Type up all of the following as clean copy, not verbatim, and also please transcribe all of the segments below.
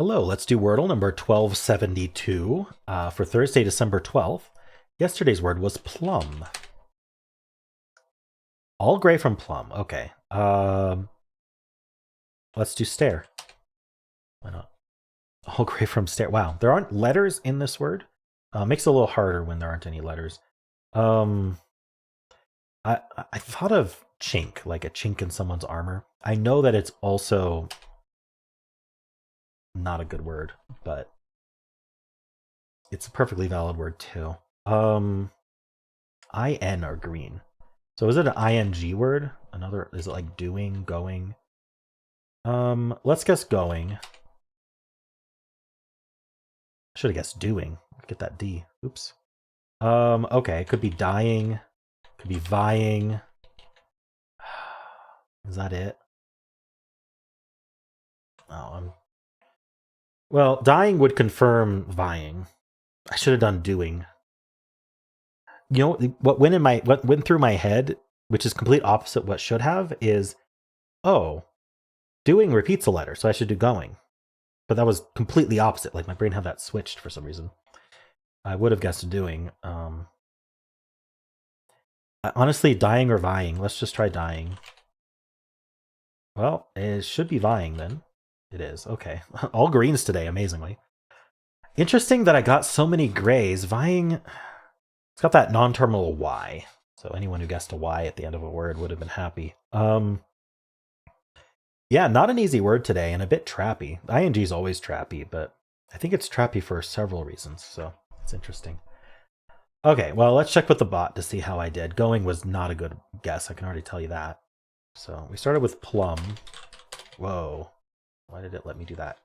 Hello, let's do Wordle number 1272 for Thursday, December 12th. Yesterday's word was plum. All gray from plum. Okay. Let's do stare. Why not? All gray from stare. Wow, there aren't letters in this word. Makes it a little harder when there aren't any letters. I thought of chink, like a chink in someone's armor. I know that it's also not a good word, but it's a perfectly valid word too. IN are green. So is it an ing word? Another, is it like doing, going? Let's guess going. I should have guessed doing. Get that D. Oops. Okay, it could be dying, could be vying. Is that it? Oh, well, dying would confirm vying. I should have done doing. You know what went through my head, which is complete opposite what should have, is doing repeats a letter, so I should do going. But that was completely opposite. Like my brain had that switched for some reason. I would have guessed doing. Honestly, dying or vying. Let's just try dying. Well, it should be vying then. It is. Okay. All greens today, amazingly. Interesting that I got so many grays. Vying, it's got that non-terminal Y. So anyone who guessed a Y at the end of a word would have been happy. Yeah, not an easy word today and a bit trappy. ING is always trappy, but I think it's trappy for several reasons. So it's interesting. Okay, well, let's check with the bot to see how I did. Going was not a good guess. I can already tell you that. So we started with plum. Whoa. Why did it let me do that?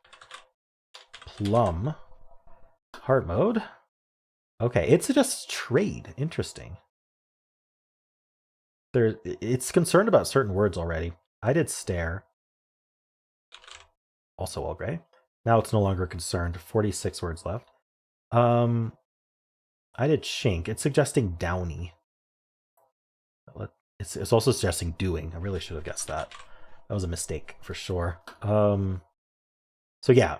Plum. Hard mode. Okay, it's just trade. Interesting. It's concerned about certain words already. I did stare. Also all gray. Now it's no longer concerned. 46 words left. I did chink. It's suggesting downy. It's also suggesting doing. I really should have guessed that. That was a mistake for sure. So yeah,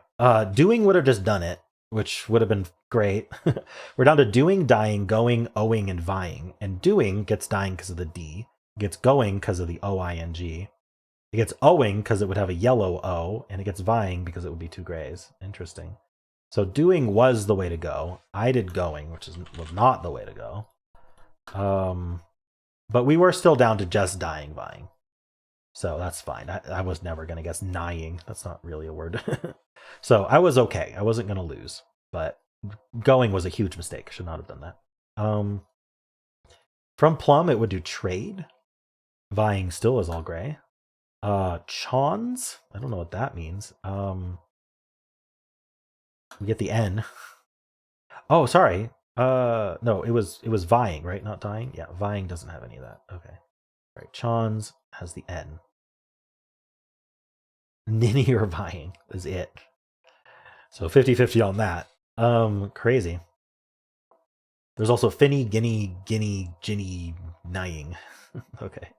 doing would have just done it, which would have been great. We're down to doing, dying, going, owing, and vying. And doing gets dying because of the D. It gets going because of the OING. It gets owing because it would have a yellow O, and it gets vying because it would be two grays. Interesting. So doing was the way to go. I did going, which was not the way to go. But we were still down to just dying, vying. So that's fine. I was never going to guess nying. That's not really a word. So I was okay. I wasn't going to lose. But going was a huge mistake. Should not have done that. From plum, it would do trade. Vying still is all gray. Chawns? I don't know what that means. We get the N. Oh, sorry. No, it was vying, right? Not dying. Yeah, vying doesn't have any of that. Okay. All right. Chawns has the N. Ninny or vying is it. So 50-50 on that. Crazy. There's also finny, guinea, ginny, nying. Okay.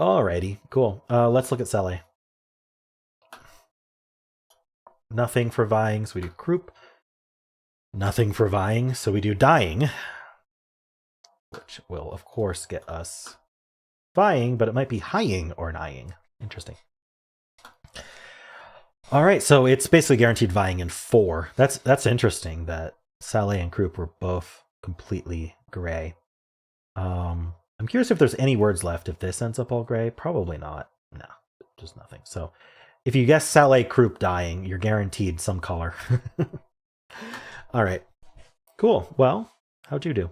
Alrighty, cool. Let's look at Sally. Nothing for vying, so we do croup. Nothing for vying, so we do dying. Which will, of course, get us vying, but it might be highing or nying. Interesting. All right, so it's basically guaranteed vying in 4. That's interesting that Sally and croup were both completely gray. I'm curious if there's any words left if this ends up all gray. Probably not. No, just nothing. So if you guess Sally, croup, dying, you're guaranteed some color. All right. Cool. Well, how'd you do?